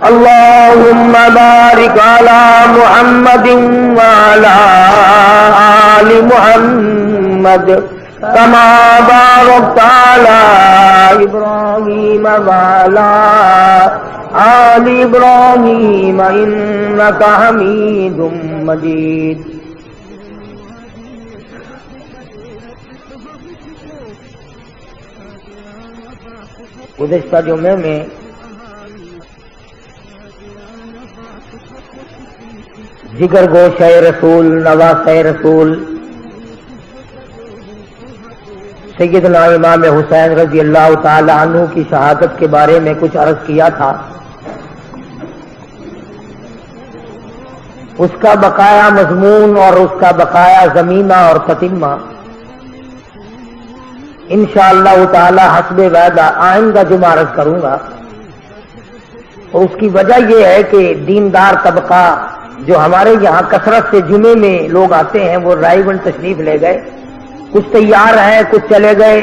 اللهم بارك على محمد وعلى آل محمد كما باركت على إبراهيم وعلى آل إبراهيم إنك حميد مجيد. گزشتہ جمعے میں جگر گوشہ رسول نواسہ رسول سیدنا امام حسین رضی اللہ تعالی عنہ کی شہادت کے بارے میں کچھ عرض کیا تھا. اس کا بقایا مضمون اور اس کا بقایا ضمیمہ اور تتمہ انشاءاللہ تعالی حسب وعدہ آئندہ جمعہ عرض کروں گا. اور اس کی وجہ یہ ہے کہ دیندار طبقہ جو ہمارے یہاں کثرت سے جمعے میں لوگ آتے ہیں وہ رائے گنج تشریف لے گئے، کچھ تیار ہیں کچھ چلے گئے.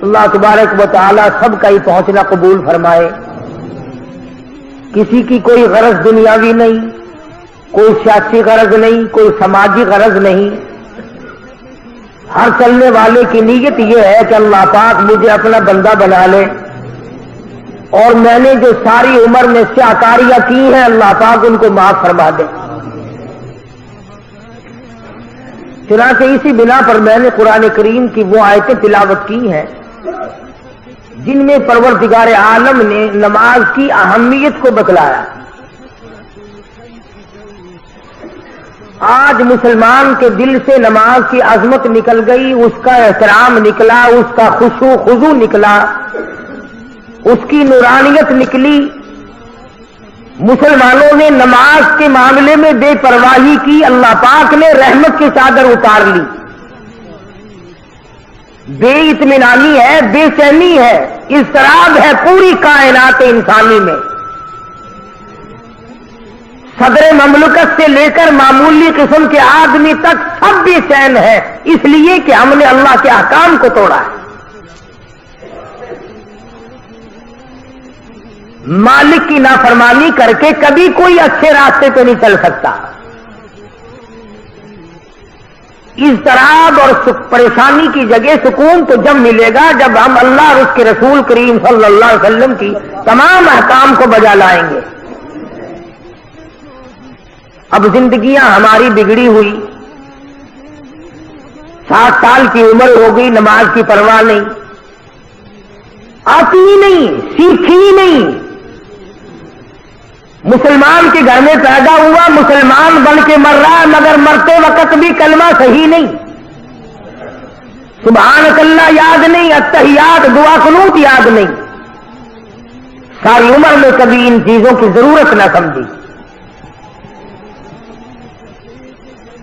اللہ تبارک و تعالی سب کا ہی پہنچنا قبول فرمائے. کسی کی کوئی غرض دنیاوی نہیں، کوئی سیاسی غرض نہیں، کوئی سماجی غرض نہیں. ہر چلنے والے کی نیت یہ ہے کہ اللہ پاک مجھے اپنا بندہ بنا لے، اور میں نے جو ساری عمر میں سیاکاریاں کی ہیں اللہ پاک ان کو معاف فرما دے. چنانچہ اسی بنا پر میں نے قرآن کریم کی وہ آیتیں تلاوت کی ہیں جن میں پروردگار عالم نے نماز کی اہمیت کو بتلایا. آج مسلمان کے دل سے نماز کی عظمت نکل گئی، اس کا احترام نکلا، اس کا خشوع خضوع نکلا، اس کی نورانیت نکلی. مسلمانوں نے نماز کے معاملے میں بے پرواہی کی، اللہ پاک نے رحمت کی چادر اتار لی. بے اطمینانی ہے، بے چینی ہے، اضطراب ہے پوری کائنات انسانی میں. صدر مملکت سے لے کر معمولی قسم کے آدمی تک سب بے چین ہے، اس لیے کہ ہم نے اللہ کے احکام کو توڑا ہے. مالک کی نافرمانی کر کے کبھی کوئی اچھے راستے پہ نہیں چل سکتا. اضطراب اور پریشانی کی جگہ سکون تو جب ملے گا جب ہم اللہ اور اس کے رسول کریم صلی اللہ علیہ وسلم کی تمام احکام کو بجا لائیں گے. اب زندگیاں ہماری بگڑی ہوئی، 60 سال کی عمر ہو گئی، نماز کی پرواہ نہیں، آتی ہی نہیں، سیکھی ہی نہیں. مسلمان کے گھر میں پیدا ہوا، مسلمان بن کے مر رہا ہے، مگر مرتے وقت بھی کلمہ صحیح نہیں، سبحانک اللہ یاد نہیں، التحیات دعا قنوت یاد نہیں. ساری عمر میں کبھی ان چیزوں کی ضرورت نہ سمجھی.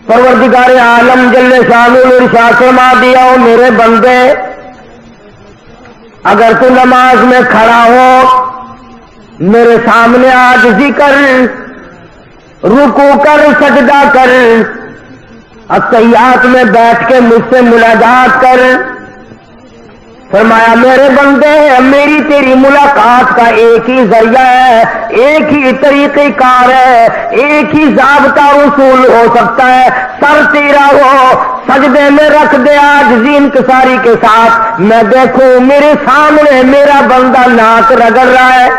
پروردگار عالم جل شانہ نے ارشاد فرما دیا، او میرے بندے اگر تو نماز میں کھڑا ہو میرے سامنے عاجزی کر، رکوع کر، سجدہ کر، التحیات میں بیٹھ کے مجھ سے مناجات کر. فرمایا میرے بندے میری تیری ملاقات کا ایک ہی ذریعہ ہے، ایک ہی طریقہ کار ہے، ایک ہی ضابطہ اصول ہو سکتا ہے. سر تیرا ہو، سجدے میں رکھ دے عاجزی انکساری کے ساتھ، میں دیکھوں میرے سامنے میرا بندہ ناک رگڑ رہا ہے.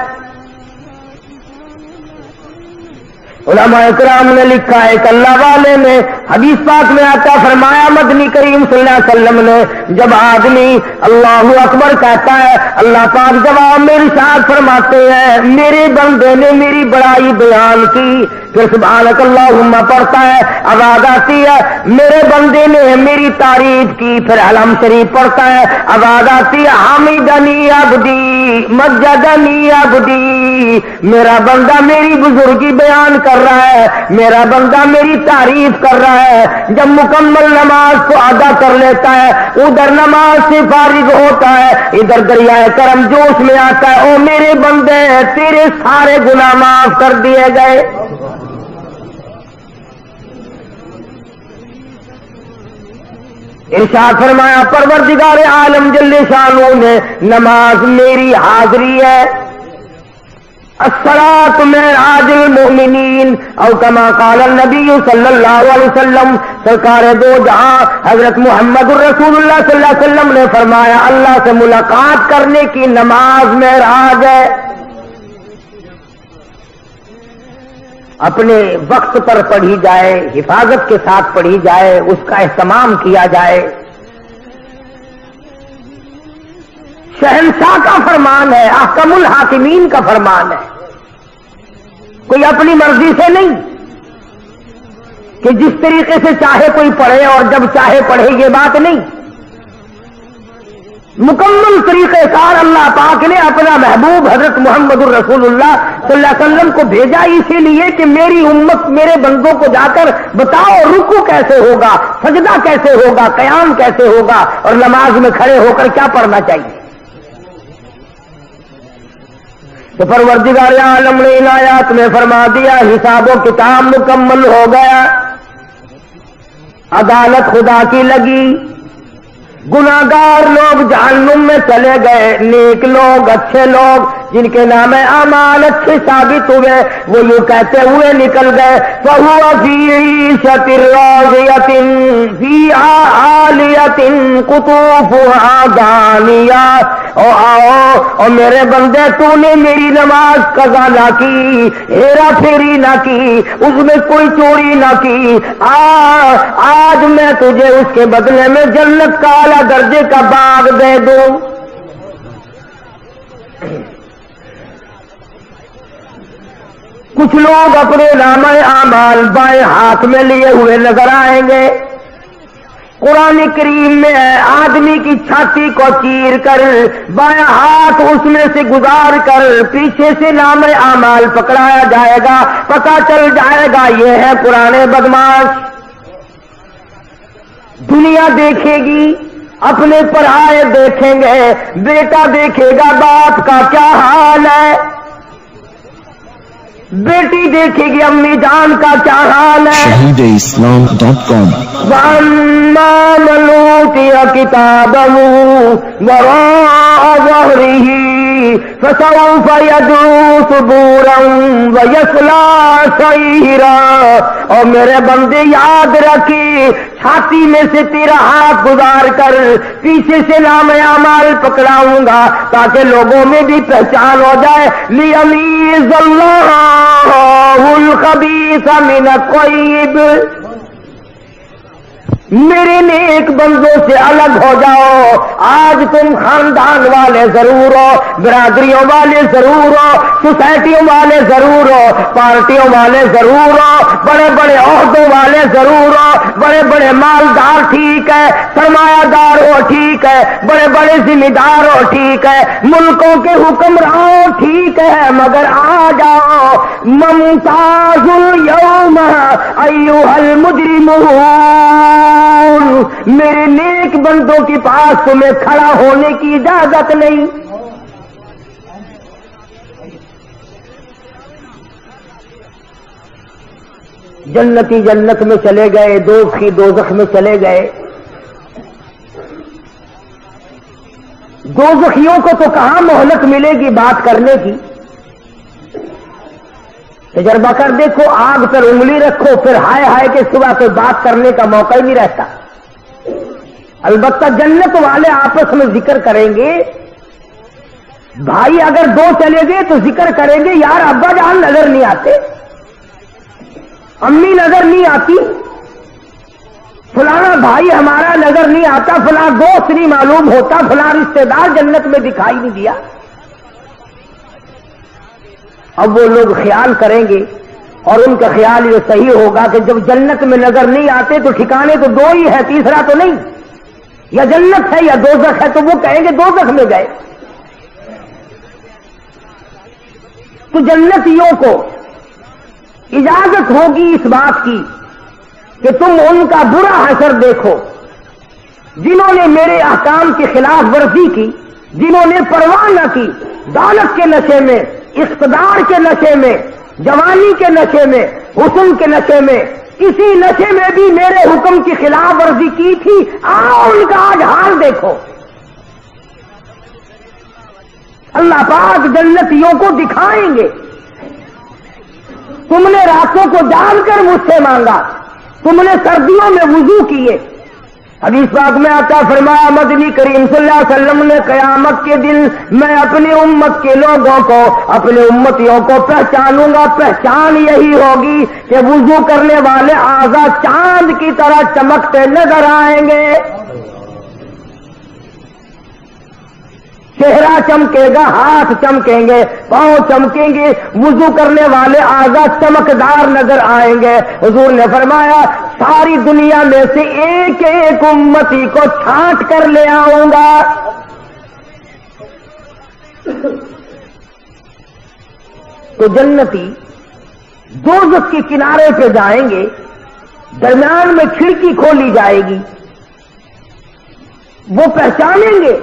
علماء کرام نے لکھا ہے کہ اللہ والے نے حدیث پاک میں آتا فرمایا، مدنی کریم صلی اللہ علیہ وسلم نے جب آدمی اللہ اکبر کہتا ہے اللہ پاک جواب میں ارشاد فرماتے ہیں میرے بندے نے میری بڑائی بیان کی، پھر سبحانک اللہم پڑھتا ہے، آواز آتی ہے میرے بندے نے میری تعریف کی، پھر علم شریف پڑھتا ہے، آواز آتی ہے حمیدنی عبدی مجدنی عبدی، میرا بندہ میری بزرگی بیان کر رہا ہے، میرا بندہ میری تعریف کر رہا ہے. جب مکمل نماز کو ادا کر لیتا ہے ادھر نماز سے فارغ ہوتا ہے، ادھر دریائے کرم جوش میں آتا ہے، او میرے بندے تیرے سارے گناہ معاف کر دیے گئے. ارشاد فرمایا پروردگار عالم جل شانہ نے نماز میری حاضری ہے، الصلاۃ معراج المؤمنین او کما قال النبی صلی اللہ علیہ وسلم، سرکار دو جہاں حضرت محمد الرسول اللہ صلی اللہ علیہ وسلم نے فرمایا اللہ سے ملاقات کرنے کی نماز معراج ہے۔ اپنے وقت پر پڑھی جائے، حفاظت کے ساتھ پڑھی جائے، اس کا اہتمام کیا جائے۔ شہنشاہ کا فرمان ہے، احکم الحاکمین کا فرمان ہے، کوئی اپنی مرضی سے نہیں کہ جس طریقے سے چاہے کوئی پڑھے اور جب چاہے پڑھے، یہ بات نہیں۔ مکمل طریقہ کار اللہ پاک نے اپنا محبوب حضرت محمد الرسول اللہ صلی اللہ علیہ وسلم کو بھیجا اسی لیے کہ میری امت، میرے بندوں کو جا کر بتاؤ رکوع کیسے ہوگا، سجدہ کیسے ہوگا، قیام کیسے ہوگا، اور نماز میں کھڑے ہو کر کیا پڑھنا چاہیے۔ تو پروردگار عالم نے ان آیات میں فرما دیا حساب و کتاب مکمل ہو گیا، عدالت خدا کی لگی، گناہگار لوگ جہنم میں چلے گئے، نیک لوگ، اچھے لوگ جن کے نام اعمال اچھے ثابت ہوئے وہ یوں کہتے ہوئے نکل گئے فَهُوَ فِي عِيشَةٍ رَاضِيَةٍ فِيهَا عَالِيَةٍ قُطُوفُهَا دَانِيَةٌ۔ او آؤ اور میرے بندے، تو نے میری نماز قضا نہ کی، ہیرا پھیری نہ کی، اس میں کوئی چوری نہ کی، آج میں تجھے اس کے بدلے میں جنت کا اعلیٰ درجے کا باغ دے دوں۔ کچھ لوگ اپنے نامہ اعمال بائیں ہاتھ میں لیے ہوئے نظر آئیں گے۔ قرآن کریم میں ہے آدمی کی چھاتی کو چیر کر بائیں ہاتھ اس میں سے گزار کر پیچھے سے نام اعمال پکڑایا جائے گا، پتہ چل جائے گا یہ ہے پرانے بدماش۔ دنیا دیکھے گی، اپنے پرائے دیکھیں گے، بیٹا دیکھے گا باپ کا کیا حال ہے، بیٹی دیکھے گی امی جان کا کیا حال ہے۔ shahideislam.com وَأَمَّا مَنْ أُوتِيَ كِتَابَهُ وَرَاءَ ظَهْرِهِ فَسَوْفَ يَدْعُو ثُبُورًا وَيَصْلَىٰ سَعِيرًا۔ اور میرے بندے یاد رکھی، چھاتی میں سے تیرا ہاتھ گزار کر پیچھے سے نام اعمال پکڑاؤں گا تاکہ لوگوں میں بھی پہچان ہو جائے، لِيَمِيزَ اللَّهُ الْخَبِيثَ مِنَ الطَّيِّبِ۔ میرے نیک بندوں سے الگ ہو جاؤ۔ آج تم خاندان والے ضرور ہو، برادریوں والے ضرور ہو، سوسائٹیوں والے ضرور ہو، پارٹیوں والے ضرور ہو، بڑے بڑے عہدوں والے ضرور ہو، بڑے بڑے مالدار ٹھیک ہے، سرمایہ دار ہو ٹھیک ہے، بڑے بڑے ذمہ دار ہو ٹھیک ہے، ملکوں کے حکمراں ٹھیک ہے، مگر آ جاؤ ممتاز اليوم ایھا المجرمون، میرے نیک بندوں کے پاس تمہیں کھڑا ہونے کی اجازت نہیں۔ جنتی جنت میں چلے گئے، دوزخی دوزخ میں چلے گئے۔ دوزخیوں کو تو کہاں مہلت ملے گی بات کرنے کی؟ تجربہ کر دیکھو، آگ پر انگلی رکھو، پھر ہائے ہائے کے سوا کوئی بات کرنے کا موقع ہی نہیں رہتا۔ البتہ جنت والے آپس میں ذکر کریں گے، بھائی اگر دو چلے گئے تو ذکر کریں گے یار ابا جان نظر نہیں آتے، امی نظر نہیں آتی، فلانا بھائی ہمارا نظر نہیں آتا، فلاں دوست نہیں معلوم ہوتا، فلاں رشتے دار جنت میں دکھائی نہیں دیا۔ اب وہ لوگ خیال کریں گے اور ان کا خیال یہ صحیح ہوگا کہ جب جنت میں نظر نہیں آتے تو ٹھکانے تو دو ہی ہے، تیسرا تو نہیں، یا جنت ہے یا دوزخ ہے، تو وہ کہیں گے دوزخ میں گئے۔ تو جنتیوں کو اجازت ہوگی اس بات کی کہ تم ان کا برا حشر دیکھو جنہوں نے میرے احکام کی خلاف ورزی کی، جنہوں نے پرواہ نہ کی، دولت کے نشے میں، اقتدار کے نشے میں، جوانی کے نشے میں، حسن کے نشے میں، کسی نشے میں بھی میرے حکم کی خلاف ورزی کی تھی، آؤ ان کا آج حال دیکھو۔ اللہ پاک جنتیوں کو دکھائیں گے تم نے راتوں کو جان کر مجھ سے مانگا، تم نے سردیوں میں وضو کیے۔ حدیث پاک میں آتا فرمایا مدنی کریم صلی اللہ علیہ وسلم نے قیامت کے دن میں اپنی امت کے لوگوں کو، اپنے امتیوں کو پہچانوں گا، پہچان یہی ہوگی کہ وضو کرنے والے اعضاء چاند کی طرح چمکتے نظر آئیں گے، چہرہ چمکے گا، ہاتھ چمکیں گے، پاؤں چمکیں گے، وضو کرنے والے اعضاء چمکدار نظر آئیں گے۔ حضور نے فرمایا ساری دنیا میں سے ایک ایک امتی کو چھانٹ کر لے آؤں گا۔ تو جنتی دوزخ کے کنارے پہ جائیں گے، درمیان میں کھڑکی کھولی جائے گی، وہ پہچانیں گے،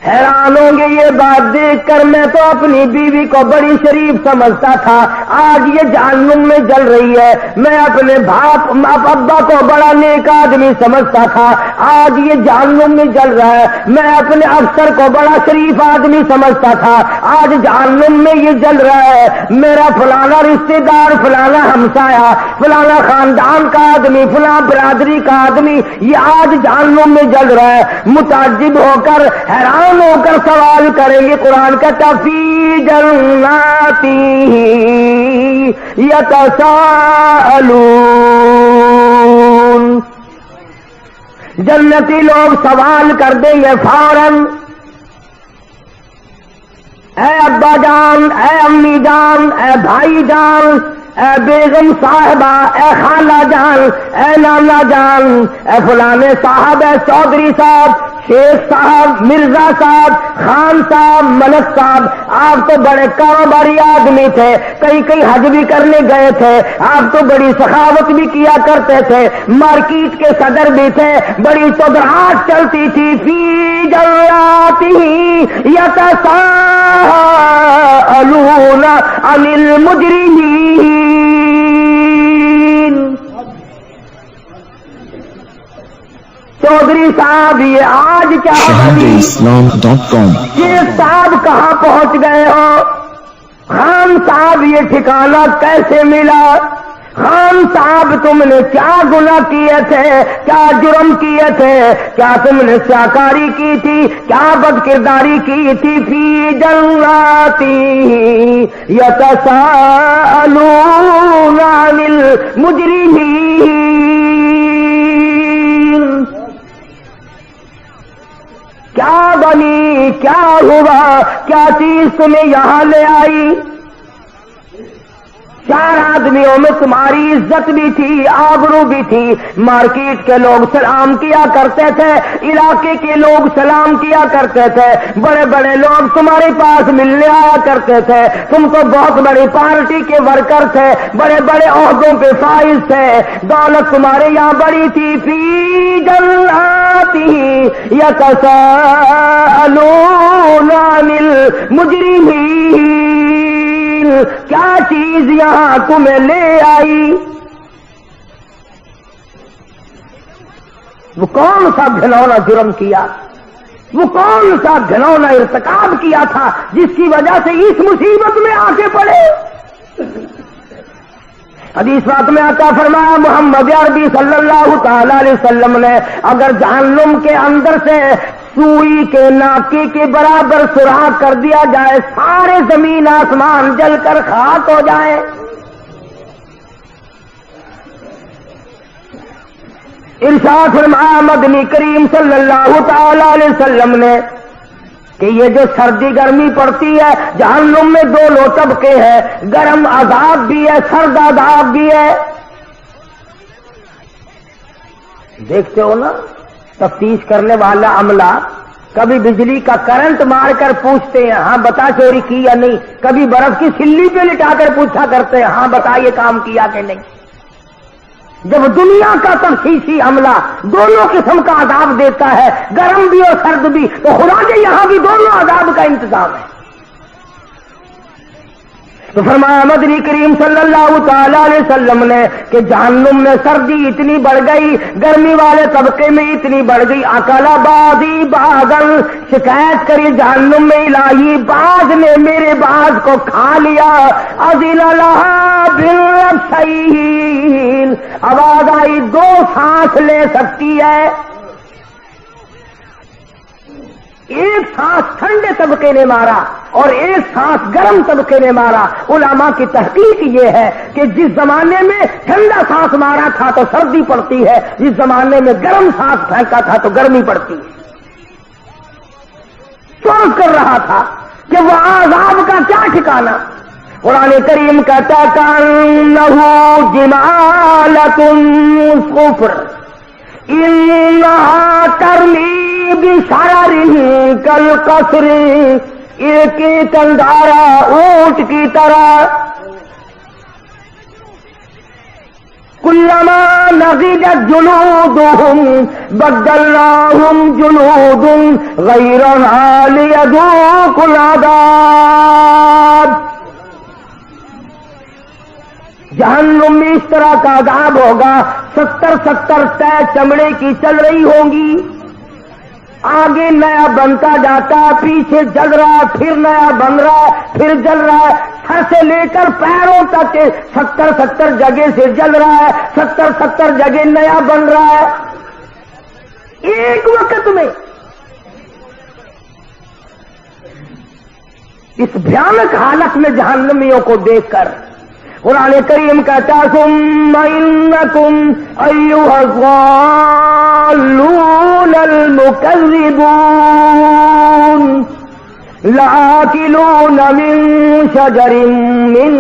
حیران ہوں گے یہ بات دیکھ کر میں تو اپنی بیوی کو بڑی شریف سمجھتا تھا، آج یہ جہنم میں جل رہی ہے، میں اپنے ابا کو بڑا نیک آدمی سمجھتا تھا، آج یہ جہنم میں جل رہا ہے، میں اپنے افسر کو بڑا شریف آدمی سمجھتا تھا، آج جہنم میں یہ جل رہا ہے، میرا فلانا رشتے دار، فلانا ہمسایا، فلانا خاندان کا آدمی، فلاں برادری کا آدمی یہ آج جہنم میں جل رہا ہے۔ متعجب ہو کر حیران ہو کر سوال کریں گے، قرآن کا فی جنات یتساءلون، جنتی لوگ سوال کر دیں گے فوراً، اے ابا جان، اے امی جان، اے بھائی جان، اے بیگم صاحبہ، اے خالہ جان، اے نانا جان، اے فلانے صاحب، اے چودھری صاحب، شیخ صاحب، مرزا صاحب، خان صاحب، ملک صاحب، آپ تو بڑے کاروباری آدمی تھے، کئی حج بھی کرنے گئے تھے، آپ تو بڑی سخاوت بھی کیا کرتے تھے، مارکیٹ کے صدر بھی تھے، بڑی چودراہٹ چلتی تھی، فی جناتہ یتساءلون عن المجرمین۔ چودھری صاحب یہ آج کیا بنی؟ shahadeislam.com شیخ صاحب کہاں پہنچ گئے ہو؟ خان صاحب یہ ٹھکانہ کیسے ملا؟ خان صاحب تم نے کیا گناہ کیے تھے، کیا جرم کیے تھے، کیا تم نے سیاکاری کی تھی، کیا بد کرداری کی تھی؟ فی جناتی یتساءلون عن المجرمین۔ کیا بنی، کیا ہوا، کیا چیز تمہیں یہاں لے آئی؟ چار آدمیوں میں تمہاری عزت بھی تھی، آبرو بھی تھی، مارکیٹ کے لوگ سلام کیا کرتے تھے، علاقے کے لوگ سلام کیا کرتے تھے، بڑے بڑے لوگ تمہارے پاس ملنے آیا کرتے تھے، تم تو بہت بڑی پارٹی کے ورکر تھے، بڑے بڑے عہدوں پہ فائز تھے، دولت تمہارے یہاں بڑی تھی۔ فی جنات یتساءلون عن المجرمین، کیا چیز یہاں تمہیں لے آئی؟ وہ کون سا گھنونا جرم کیا، وہ کون سا گھنونا ارتکاب کیا تھا جس کی وجہ سے اس مصیبت میں آ کے پڑے؟ حدیث پاک میں آتا فرمایا محمد عربی صلی اللہ تعالی علیہ وسلم نے اگر جہنم کے اندر سے سوئی کے ناکے کے برابر سوراخ کر دیا جائے، سارے زمین آسمان جل کر خاک ہو جائے، ارشاد فرمایا مدنی کریم صلی اللہ تعالی علیہ وسلم نے کہ یہ جو سردی گرمی پڑتی ہے، جہنم میں دونوں طبقے ہیں، گرم عذاب بھی ہے، سرد عذاب بھی ہے۔ دیکھتے ہو نا تفتیش کرنے والا عملہ کبھی بجلی کا کرنٹ مار کر پوچھتے ہیں ہاں بتا چوری کی یا نہیں، کبھی برف کی سلی پہ لٹا کر پوچھا کرتے ہیں ہاں بتا یہ کام کیا کہ نہیں۔ جب دنیا کا تفتیشی عملہ دونوں قسم کا عذاب دیتا ہے، گرم بھی اور سرد بھی، تو خدا کے یہاں بھی دونوں عذاب کا انتظام ہے۔ تو فرمایا مدنی کریم صلی اللہ تعالی علیہ وسلم نے کہ جہنم میں سردی اتنی بڑھ گئی، گرمی والے طبقے میں اتنی بڑھ گئی، اکلا بازی باغل، شکایت کری جہنم میں الہی باز نے میرے باز کو کھا لیا، اذن لہا بالرفسین، آواز آئی دو سانس لے سکتی ہے، ایک سانس ٹھنڈے طبقے نے مارا اور ایک سانس گرم طبقے نے مارا۔ علماء کی تحقیق یہ ہے کہ جس زمانے میں ٹھنڈا سانس مارا تھا تو سردی پڑتی ہے، جس زمانے میں گرم سانس پھینکا تھا تو گرمی پڑتی ہے۔ چور کر رہا تھا کہ وہ عذاب کا کیا ٹھکانا۔ قرآن کریم کہتا کأنہ جمالۃ صفر انہا ترمی بشرر کالقصر، ایک ایک اندارہ اونٹ کی طرح، کلما نضجت جلودہم بدلناہم جلود غیرہا لیذوقوا العذاب۔ جہنم میں اس طرح کا عذاب ہوگا، 70 طے چمڑے کی چل رہی ہوں گی، آگے نیا بنتا جاتا، پیچھے جل رہا، پھر نیا بن رہا، پھر جل رہا ہے، سر سے لے کر پیروں تک 70 جگہ سے جل رہا ہے، 70 جگہ نیا بن رہا ہے ایک وقت میں۔ اس بھیانک حالت میں جہنمیوں کو دیکھ کر قرآن کریم کہتا ثم انکم ایھا الضالون المکذبون لآکلون من شجر من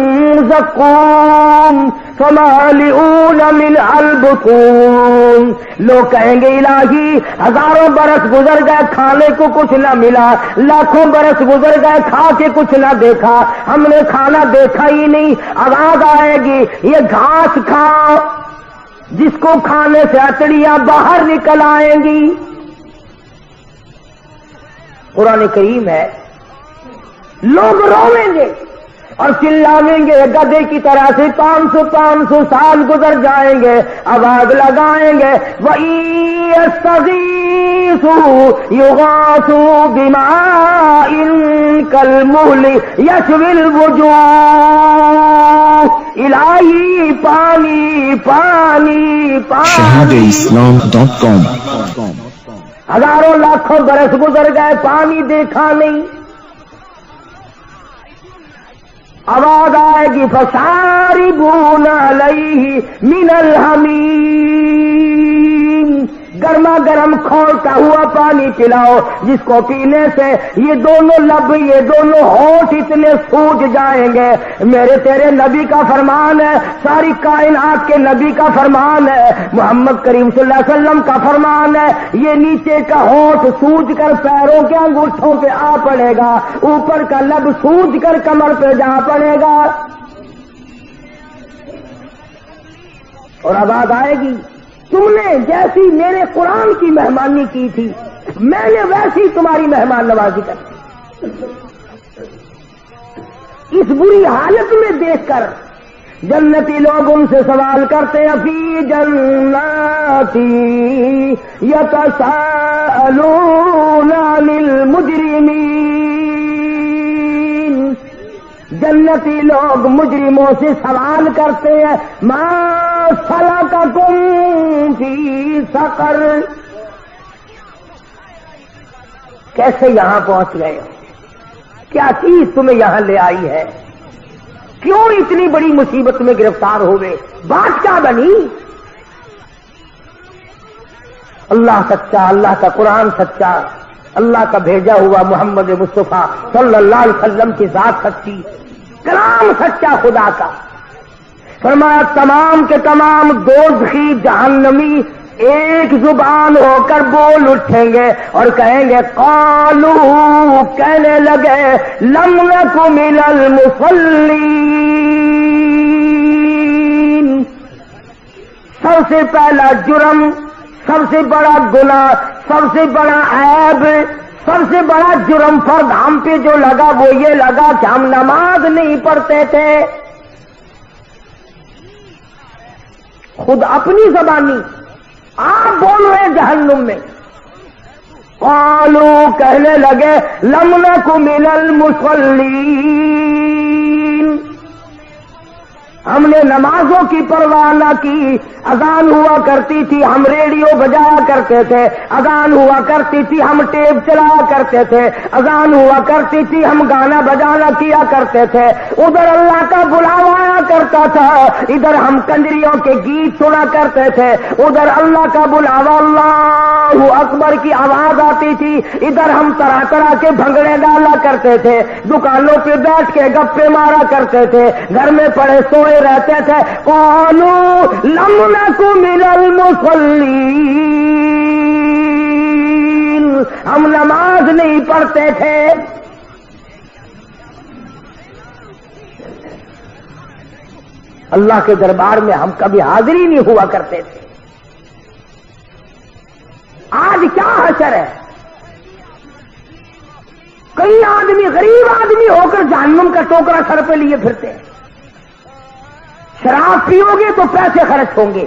زقوم فمالئون منها البطون۔ لوگ کہیں گے الہی ہزاروں برس گزر گئے کھانے کو کچھ نہ ملا، لاکھوں برس گزر گئے کھا کے کچھ نہ دیکھا، ہم نے کھانا دیکھا ہی نہیں۔ آواز آئے گی یہ گھاس کھاؤ، جس کو کھانے سے اتڑیاں باہر نکل آئیں گی۔ قرآن کریم ہے، لوگ رویں گے اور چلاویں گے گدھے کی طرح سے، 500 سال گزر جائیں گے، آواز لگائیں گے وَإِن يَسْتَغِيثُوا يُغَاثُوا بِمَاءٍ كَالْمُهْلِ يَشْوِي الْوُجُوهَ۔ الہی پانی پانی پانی۔ shahadeislam.com۔ ہزاروں لاکھوں برس گزر گئے پانی دیکھا نہیں۔ آواز آئے گی فشاربون علیہ من الحمیم، گرما گرم کھولتا ہوا پانی پلاؤ جس کو پینے سے یہ دونوں لب یہ دونوں ہونٹ اتنے سوج جائیں گے۔ میرے تیرے نبی کا فرمان ہے، ساری کائنات کے نبی کا فرمان ہے، محمد کریم صلی اللہ علیہ وسلم کا فرمان ہے، یہ نیچے کا ہونٹ سوج کر پیروں کے انگوٹھوں پہ آ پڑے گا، اوپر کا لب سوج کر کمر پہ جا پڑے گا، اور آواز آئے گی تم نے جیسی میرے قرآن کی مہمانی کی تھی میں نے ویسی تمہاری مہمان نوازی کر دی۔ اس بری حالت میں دیکھ کر جنتی لوگ ان سے سوال کرتے ہیں فی جناتی یتساءلون عن المجرمین، جنتی لوگ مجرموں سے سوال کرتے ہیں ما سلککم فی سقر، کیسے یہاں پہنچ گئے ہو، کیا چیز تمہیں یہاں لے آئی ہے، کیوں اتنی بڑی مصیبت میں گرفتار ہو گئے، بات کیا بنی؟ اللہ سچا، اللہ کا قرآن سچا، اللہ کا بھیجا ہوا محمد مصطفیٰ صلی اللہ علیہ وسلم کی ذات سچی، کلام سچا خدا کا۔ فرمایا تمام کے تمام دوزخی جہنمی ایک زبان ہو کر بول اٹھیں گے اور کہیں گے قالو، کہنے لگے لم نک من المصلین، سب سے پہلا جرم، سب سے بڑا گناہ، سب سے بڑا عیب، سب سے بڑا جرم فرد ہم پہ جو لگا وہ یہ لگا کہ ہم نماز نہیں پڑھتے تھے۔ خود اپنی زبانی آپ بول رہے جہنم میں، قالو کہنے لگے لم نک من المصلین، ہم نے نمازوں کی پرواہ نہ کی. اذان ہوا کرتی تھی ہم ریڈیو بجایا کرتے تھے, اذان ہوا کرتی تھی ہم ٹیپ چلایا کرتے تھے, اذان ہوا کرتی تھی ہم گانا بجانا کیا کرتے تھے. ادھر اللہ کا بلاوا آیا کرتا تھا, ادھر ہم کنجریوں کے گیت سنا کرتے تھے. ادھر اللہ کا بلاوا اللہ اکبر کی آواز آتی تھی, ادھر ہم طرح طرح کے بھنگڑے ڈالا کرتے تھے, دکانوں پہ بیٹھ کے گپے مارا کرتے تھے, گھر میں پڑے سوئے رہتے تھے. قالوا لم نکن من المصلین, ہم نماز نہیں پڑھتے تھے. اللہ کے دربار میں ہم کبھی حاضر ہی نہیں ہوا کرتے تھے. آج کیا حشر ہے, کئی آدمی غریب آدمی ہو کر جہنم کا ٹوکرا سر پہ لیے پھرتے ہیں. شراب پیو گے تو پیسے خرچ ہوں گے,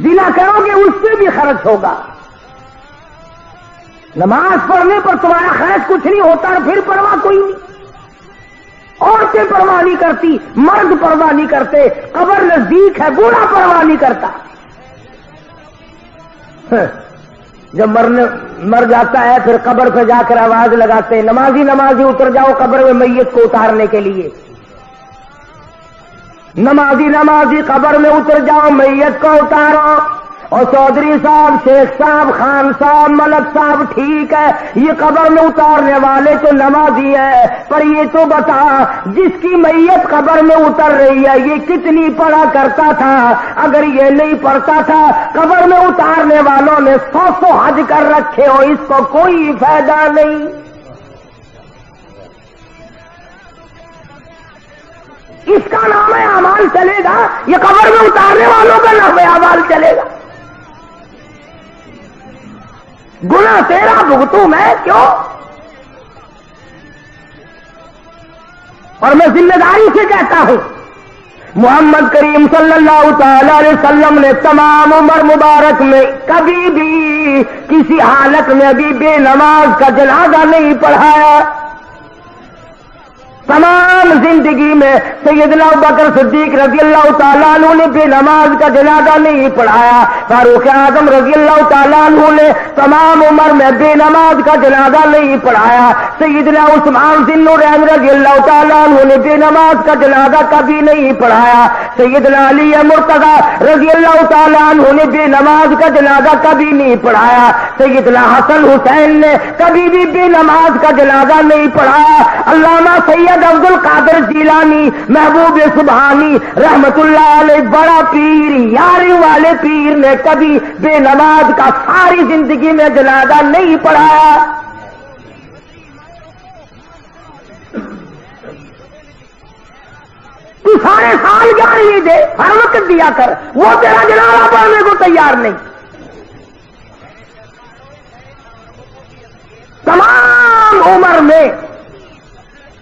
زنا کرو گے اس پہ بھی خرچ ہوگا. نماز پڑھنے پر تمہارا خرچ کچھ نہیں ہوتا اور پھر پرواہ کوئی نہیں. عورتیں پرواہ نہیں کرتی, مرد پرواہ نہیں کرتے, قبر نزدیک ہے بوڑھا پرواہ نہیں کرتا. جب مر جاتا ہے پھر قبر پہ جا کر آواز لگاتے ہیں, نمازی نمازی اتر جاؤ قبر میں میت کو اتارنے کے لیے. نمازی نمازی قبر میں اتر جاؤ میت کو اتارو. اور چودھری صاحب, شیخ صاحب, خان صاحب, ملک صاحب, ٹھیک ہے یہ قبر میں اتارنے والے تو نمازی ہے, پر یہ تو بتا جس کی میت قبر میں اتر رہی ہے یہ کتنی پڑھا کرتا تھا؟ اگر یہ نہیں پڑھتا تھا, قبر میں اتارنے والوں نے 100 حج کر رکھے ہو, اس کو کوئی فائدہ نہیں. اس کا نام ہے اعمال چلے گا, یہ قبر میں اتارنے والوں کا نام ہے اعمال چلے گا. گناہ تیرا بھگتوں میں کیوں؟ اور میں ذمہ داری سے کہتا ہوں, محمد کریم صلی اللہ تعالی علیہ وسلم نے تمام عمر مبارک میں کبھی بھی کسی حالت میں بھی بے نماز کا جنازہ نہیں پڑھایا. تمام زندگی میں سیدنا ابوبکر صدیق رضی اللہ تعالیٰ عنہ نے بے نماز کا جنازہ نہیں پڑھایا. فاروق اعظم رضی اللہ تعالیٰ عنہ نے تمام عمر میں بے نماز کا جنازہ نہیں پڑھایا. سیدنا عثمان ذی النورین رضی اللہ تعالیٰ عنہ نے بے نماز کا جنازہ کبھی نہیں پڑھایا. سیدنا علی مرتضیٰ رضی اللہ تعالیٰ عنہ نے بے نماز کا جنازہ کبھی نہیں پڑھایا. سیدنا حسن حسین نے کبھی بھی بے نماز کا جنازہ نہیں پڑھایا. علامہ سید عبد القادر جیلانی محبوب سبحانی رحمت اللہ علیہ بڑا پیر, یاری والے پیر نے کبھی بے نماز کا ساری زندگی میں جنازہ نہیں پڑھایا. تو سارے سال 11ویں دے, ہر وقت دیا کر, وہ تیرا جنازہ پڑھنے کو تیار نہیں. تمام عمر میں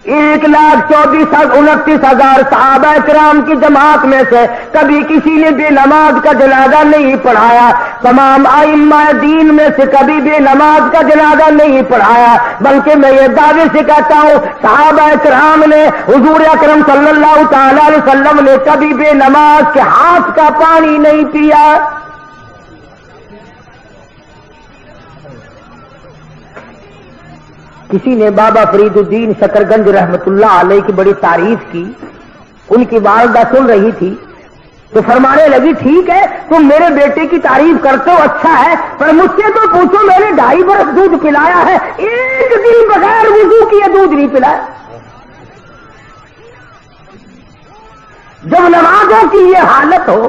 1,24,29,000 صحابہ کرام کی جماعت میں سے کبھی کسی نے بے نماز کا جنازہ نہیں پڑھایا. تمام ائمہ دین میں سے کبھی بے نماز کا جنازہ نہیں پڑھایا. بلکہ میں یہ دعوے سے کہتا ہوں صحابہ کرام نے حضور اکرم صلی اللہ تعالی علیہ وسلم نے کبھی بے نماز کے ہاتھ کا پانی نہیں پیا. کسی نے بابا فرید الدین شکرگنج رحمت اللہ علیہ کی بڑی تعریف کی. ان کی والدہ سن رہی تھی تو فرمانے لگی, ٹھیک ہے تم میرے بیٹے کی تعریف کرتے ہو, اچھا ہے, پر مجھ سے تو پوچھو میں نے 2.5 برس دودھ پلایا ہے, ایک دن بغیر وضو کیے دودھ نہیں پلایا. جب نمازوں کی یہ حالت ہو,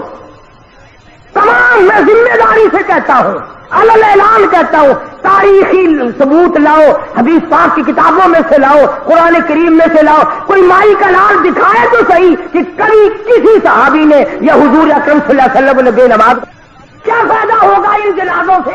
تمام میں ذمہ داری سے کہتا ہوں, علل اعلان کہتا ہوں, تاریخی ثبوت لاؤ, حدیث پاک کی کتابوں میں سے لاؤ, قرآن کریم میں سے لاؤ, کوئی مائی کا لال دکھائے تو صحیح کہ کبھی کسی صحابی نے یا حضور اکرم صلی اللہ علیہ وسلم نے بے نماز. کیا فائدہ ہوگا ان جنازوں سے؟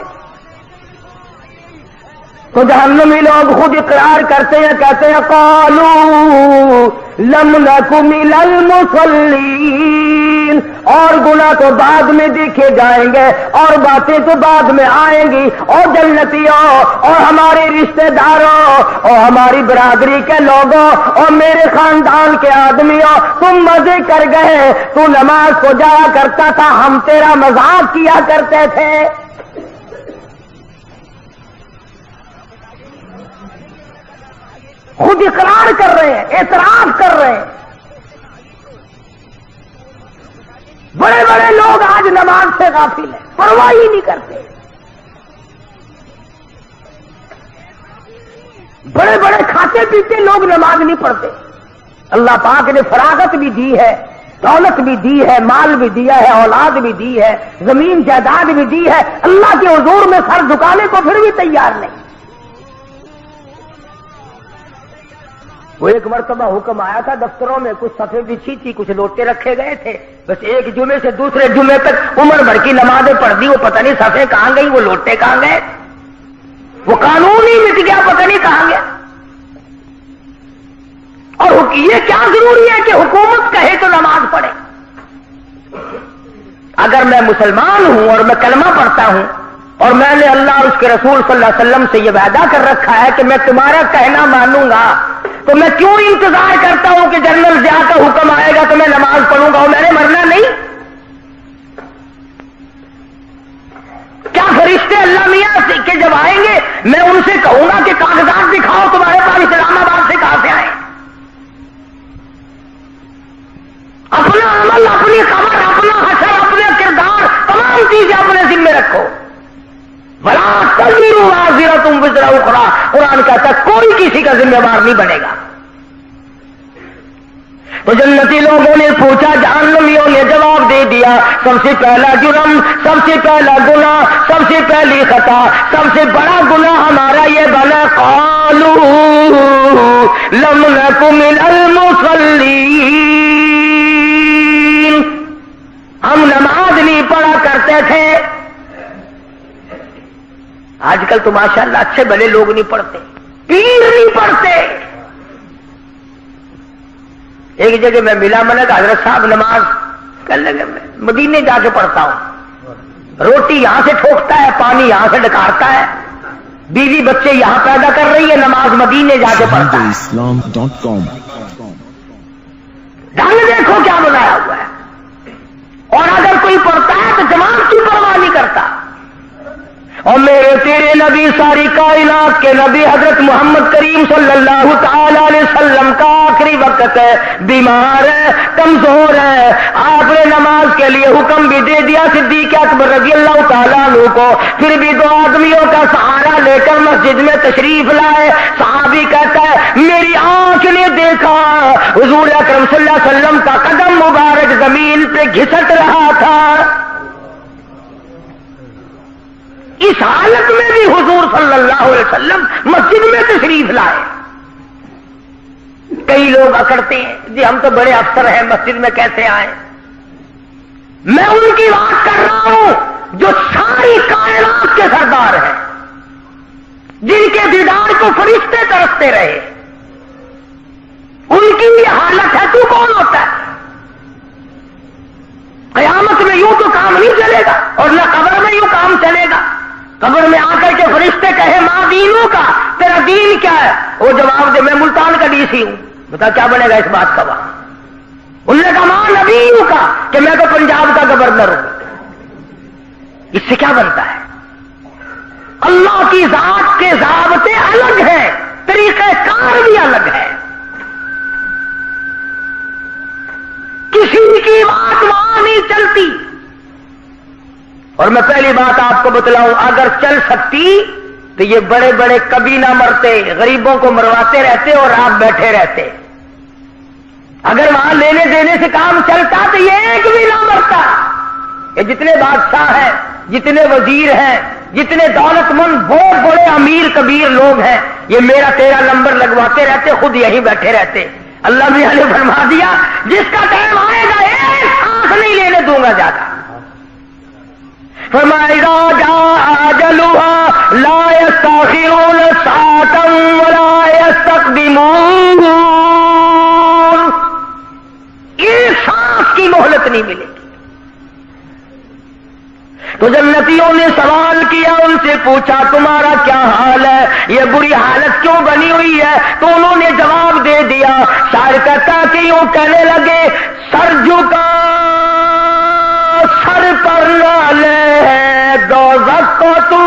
تو جہنمی لوگ خود اقرار کرتے ہیں, کہتے ہیں قالوا لم نک من المصلین, اور گناہ تو بعد میں دیکھے جائیں گے اور باتیں تو بعد میں آئیں گی. اور جنتیوں اور ہمارے رشتہ داروں اور ہماری برادری کے لوگوں اور میرے خاندان کے آدمیوں، تم مزے کر گئے، تو نماز کو جایا کرتا تھا، ہم تیرا مذاق کیا کرتے تھے. خود اقرار کر رہے ہیں، اعتراف کر رہے ہیں. بڑے بڑے لوگ آج نماز سے غافل ہیں، پرواہ ہی نہیں کرتے. بڑے بڑے کھاتے پیتے لوگ نماز نہیں پڑھتے. اللہ پاک نے فراغت بھی دی ہے، دولت بھی دی ہے، مال بھی دیا ہے، اولاد بھی دی ہے، زمین جائیداد بھی دی ہے، اللہ کے حضور میں سر جھکانے کو پھر بھی تیار نہیں. وہ ایک مرتبہ حکم آیا تھا دفتروں میں، کچھ صفیں بچھی تھی، کچھ لوٹے رکھے گئے تھے، بس ایک جمعے سے دوسرے جمعے تک عمر بھر کی نمازیں پڑھ دی، وہ پتہ نہیں صفیں کہاں گئی، وہ لوٹے کہاں گئے، وہ قانون ہی مٹ گیا، پتہ نہیں کہاں گیا. اور یہ کیا ضروری ہے کہ حکومت کہے تو نماز پڑھے؟ اگر میں مسلمان ہوں اور میں کلمہ پڑھتا ہوں اور میں نے اللہ اور اس کے رسول صلی اللہ علیہ وسلم سے یہ وعدہ کر رکھا ہے کہ میں تمہارا کہنا مانوں گا، تو میں کیوں انتظار کرتا ہوں کہ جنرل ضیاء کا حکم آئے گا تو میں نماز پڑھوں گا اور میں نے مرنا نہیں؟ کیا فرشتے اللہ میاں کے جب آئیں گے میں ان سے کہوں گا کہ کاغذات دکھاؤ تمہارے پاس اسلام آباد سے کہاں سے آئے؟ اپنا عمل، اپنی خبر، اپنا حشر، اپنا کردار، تمام چیزیں اپنے ذمے رکھو. بلا تزر وازرۃ وزر اخری، قرآن کہتا ہے کوئی کسی کا ذمہ دار نہیں بنے گا. تو جنتی لوگوں نے پوچھا، جہنمیوں نے جواب دے دیا، سب سے پہلا جرم، سب سے پہلا گناہ، سب سے پہلی خطا، سب سے بڑا گناہ ہمارا یہ بنا، قالوا لم نک من المصلین، ہم نماز نہیں پڑھا کرتے تھے. آج کل تو ماشاءاللہ اچھے بھلے لوگ نہیں پڑھتے، پیر نہیں پڑھتے. ایک جگہ میں ملا، میں نے کہا حضرت صاحب نماز کر لگے، میں مدینے جا کے پڑھتا ہوں، روٹی یہاں سے ٹھوکتا ہے، پانی یہاں سے ڈکارتا ہے، بیوی بچے یہاں پیدا کر رہی ہے، نماز مدینے جا کے پڑھتا ہے. islam.com ڈھنگ دیکھو کیا بنایا ہوا ہے. اور اگر کوئی پڑھتا ہے تو جماعت کی پرواہ نہیں کرتا. اور میرے تیرے نبی، ساری کائنات کے نبی حضرت محمد کریم صلی اللہ تعالی علیہ وسلم کا آخری وقت ہے، بیمار ہے، کمزور ہے، آپ نے نماز کے لیے حکم بھی دے دیا صدیق اکبر رضی اللہ تعالیٰ عنہ کو، پھر بھی دو آدمیوں کا سہارا لے کر مسجد میں تشریف لائے. صحابی کہتا ہے میری آنکھ نے دیکھا حضور اکرم صلی اللہ علیہ وسلم کا قدم مبارک زمین پہ گھسٹ رہا تھا. اس حالت میں بھی حضور صلی اللہ علیہ وسلم مسجد میں تشریف لائے. کئی لوگ اکڑتے ہیں جی ہم تو بڑے افسر ہیں، مسجد میں کیسے آئے؟ میں ان کی بات کر رہا ہوں جو ساری کائنات کے سردار ہیں، جن کے دیدار کو فرشتے ترستے رہے. ان کی یہ حالت ہے، تو کون ہوتا ہے؟ قیامت میں یوں تو کام نہیں چلے گا، اور نہ قبر میں یوں کام چلے گا. قبر میں آ کر کے فرشتے کہے ماں دینوں کا، تیرا دین کیا ہے؟ وہ جواب دے میں ملتان کا ڈی سی ہوں. بتا کیا بنے گا اس بات کا وہاں؟ انہوں نے کہا ماں نبیوں کا، کہ میں تو پنجاب کا گورنر ہوں. اس سے کیا بنتا ہے؟ اللہ کی ذات کے ضابطے الگ ہیں، طریقہ کار بھی الگ ہے. کسی کی بات وہاں نہیں چلتی. اور میں پہلی بات آپ کو بتلاؤں، اگر چل سکتی تو یہ بڑے بڑے کبھی نہ مرتے، غریبوں کو مرواتے رہتے اور آپ بیٹھے رہتے. اگر وہاں لینے دینے سے کام چلتا تو یہ ایک بھی نہ مرتا. یہ جتنے بادشاہ ہیں، جتنے وزیر ہیں، جتنے دولت مند بہت بڑے امیر کبیر لوگ ہیں، یہ میرا تیرا نمبر لگواتے رہتے، خود یہیں بیٹھے رہتے. اللہ میاں نے فرما دیا جس کا ٹائم آئے گا ایک سانس نہیں لینے دوں گا زیادہ. فرمایا جاء اجلها لا يستأخرون ساعة ولا يستقدمون. ایک سانس کی مہلت نہیں ملے گی. تو جنتیوں نے سوال کیا، ان سے پوچھا تمہارا کیا حال ہے، یہ بری حالت کیوں بنی ہوئی ہے؟ تو انہوں نے جواب دے دیا، شاعر کہتا کہ یوں کہنے لگے، سر جھکا سر پر نہ لے دوزخ کو تو،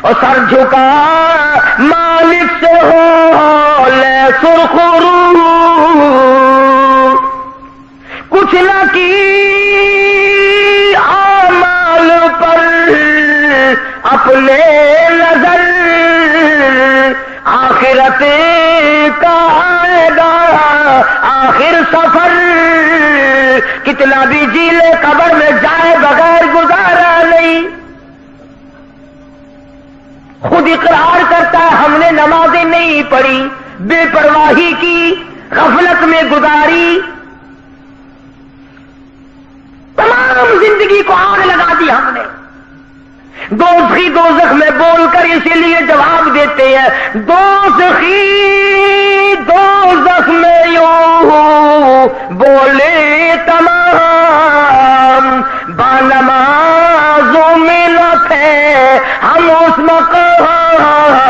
اور سر جھکا مالک سے ہو لے سرخرو، کچھ نہ کی اعمال پر اپنے نظر، آخرت کا آئے گا آخر سفر، کتنا بھی جی لے قبر میں جائے بغیر گزارا نہیں۔ خود اقرار کرتا ہے ہم نے نمازیں نہیں پڑھی، بے پرواہی کی، غفلت میں گزاری، تمام زندگی کو آگ لگا دی ہم نے۔ دوزخی دوزخ میں بول کر اسی لیے جواب دیتے ہیں، دوزخی دوزخ میں یوں بولے تمام، بانمازوں میں نہ تھے ہم اس مقام،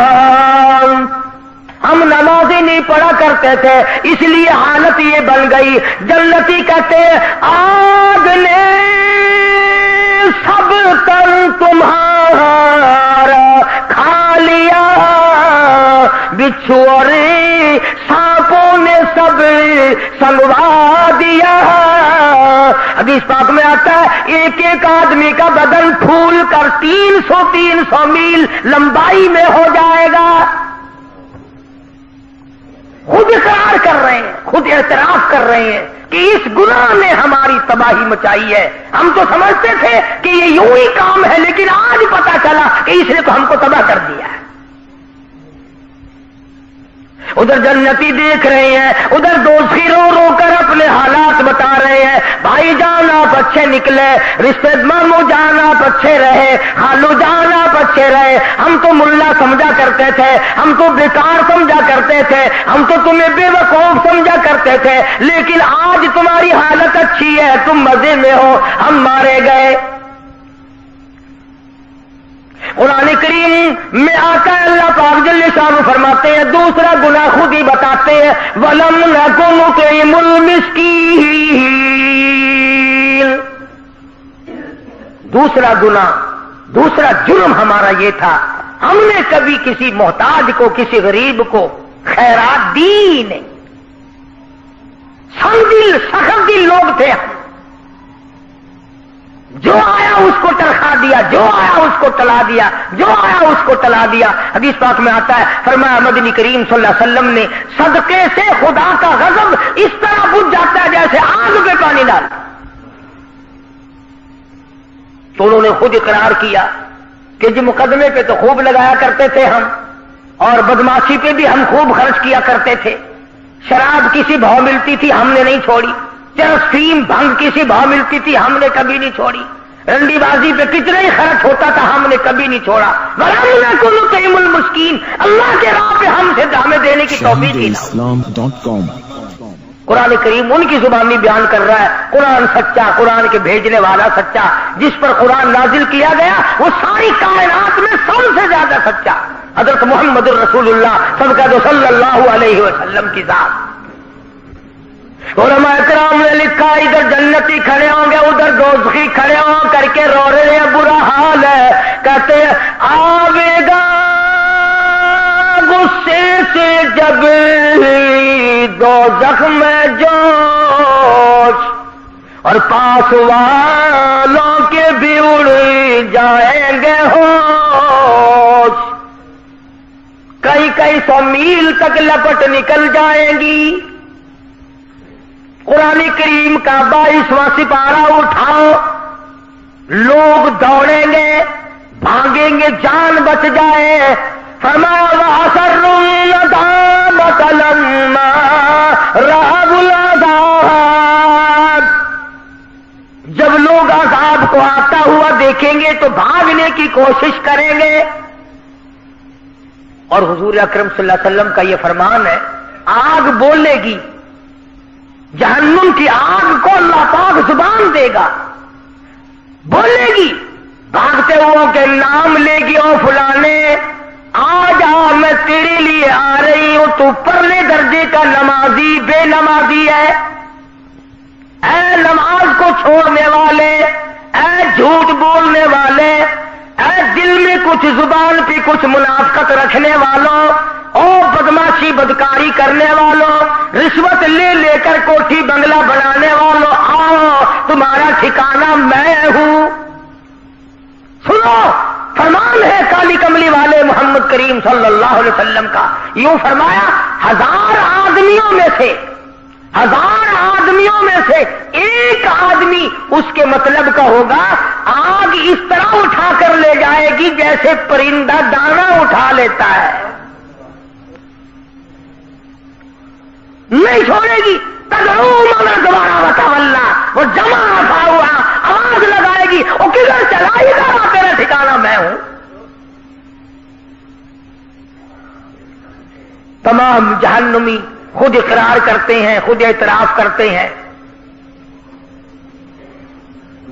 ہم نمازیں نہیں پڑھا کرتے تھے اس لیے حالت یہ بن گئی۔ جنتی کہتے ہیں آگ نے سب تن تمہارا کھا لیا، بچھو اور سانپوں نے سب سنگوا دیا۔ حدیث پاک میں آتا ہے ایک ایک آدمی کا بدن پھول کر 300 میل لمبائی میں ہو جائے گا۔ خود اقرار کر رہے ہیں، خود اعتراف کر رہے ہیں کہ اس گناہ نے ہماری تباہی مچائی ہے۔ ہم تو سمجھتے تھے کہ یہ یوں ہی کام ہے، لیکن آج پتا چلا کہ اس نے تو ہم کو تباہ کر دیا ہے۔ ادھر جنتی دیکھ رہے ہیں، ادھر دوزخی رو رو کر اپنے حالات بتا رہے ہیں، بھائی جان آپ اچھے نکلے، رشتے ماموں جان آپ اچھے رہے، خالو جان آپ اچھے رہے، ہم تو ملا سمجھا کرتے تھے، ہم تو بیکار سمجھا کرتے تھے، ہم تو تمہیں بے وقوف سمجھا کرتے تھے، لیکن آج تمہاری حالت اچھی ہے، تم مزے میں ہو، ہم مارے گئے۔ قرآن کریم میں آقا اللہ پاک جل شانہ فرماتے ہیں، دوسرا گناہ خود ہی بتاتے ہیں، وَلَمْ نَكُ نُطْعِمُ الْمِسْكِينَ۔ دوسرا گناہ، دوسرا جرم ہمارا یہ تھا، ہم نے کبھی کسی محتاج کو، کسی غریب کو خیرات دی ہی نہیں۔ سنگ سخت دل لوگ تھے ہم، جو آیا اس کو تنخواہ دیا، جو آیا اس کو ٹلا دیا، جو آیا اس کو ٹلا دیا۔ حدیث پاک میں آتا ہے، فرمایا مدنی کریم صلی اللہ علیہ وسلم نے صدقے سے خدا کا غضب اس طرح بجھ جاتا ہے جیسے آگ پہ پانی ڈالا۔ تو انہوں نے خود اقرار کیا کہ جی مقدمے پہ تو خوب لگایا کرتے تھے ہم، اور بدماشی پہ بھی ہم خوب خرچ کیا کرتے تھے، شراب کسی بھاؤ ملتی تھی ہم نے نہیں چھوڑی، چرسیم بھنگ کسی بھاؤ ملتی تھی ہم نے کبھی نہیں چھوڑی، رنڈی بازی پہ کتنا ہی خرچ ہوتا تھا ہم نے کبھی نہیں چھوڑا۔ وَلَمْ نَكُ نُطْعِمُ الْمِسْكِينَ، اللہ کے راہ پہ ہمیں دینے کی توفیق ہی نہ ہو۔ ShahideIslam.com۔ قرآن کریم ان کی زبانی بیان کر رہا ہے، قرآن سچا، قرآن کے بھیجنے والا سچا، جس پر قرآن نازل کیا گیا وہ ساری کائنات میں سب سے زیادہ سچا، حضرت محمد الرسول اللہ سب کا جو صلی اللہ علیہ وسلم کی ذات۔ علماء کرام نے لکھا ادھر جنتی کھڑے ہوں گے، ادھر دوزخی کھڑے ہوں کر کے رو رہے ہیں، برا حال ہے، کہتے ہیں آوے گا غصے سے جب دوزخ میں جوش، اور پاس والوں کے بھی اڑ جائیں گے ہوش، کئی 100 میل تک لپٹ نکل جائیں گی۔ قرآن کریم کا 22واں سپارہ اٹھاؤ، لوگ دوڑیں گے، بھاگیں گے، جان بچ جائے۔ فرمایا وَأَسَرُّوا النَّدَامَةَ لَمَّا رَأَوُا الْعَذَابَ، جب لوگ عذاب کو آتا ہوا دیکھیں گے تو بھاگنے کی کوشش کریں گے۔ اور حضور اکرم صلی اللہ علیہ وسلم کا یہ فرمان ہے، آگ بولے گی، جہنم کی آگ کو اللہ پاک زبان دے گا، بولے گی بھاگتے ہو کے نام لے گی او فلانے آج میں تیرے لیے آ رہی ہوں، تو پرلے درجے کا نمازی بے نمازی ہے، اے نماز کو چھوڑنے والے، اے جھوٹ بولنے والے، اے دل میں کچھ زبان پہ کچھ منافقت رکھنے والوں، او بدماشی بدکاری کرنے والوں، رشوت لے لے کر کوٹھی بنگلہ بنانے والوں، آؤ تمہارا ٹھکانہ میں ہوں۔ سنو فرمان ہے کالی کملی والے محمد کریم صلی اللہ علیہ وسلم کا، یوں فرمایا 1000 آدمیوں میں سے ایک آدمی اس کے مطلب کا ہوگا، آگ اس طرح اٹھا کر لے جائے گی جیسے پرندہ دانا اٹھا لیتا ہے، نہیں چھوڑے گی۔ دوبارہ وتولہ، وہ جمع رکھا ہوا آواز لگائے گی، وہ کدھر چلا ادھر تیرا ٹھکانہ میں ہوں۔ تمام جہنمی خود اقرار کرتے ہیں، خود اعتراف کرتے ہیں۔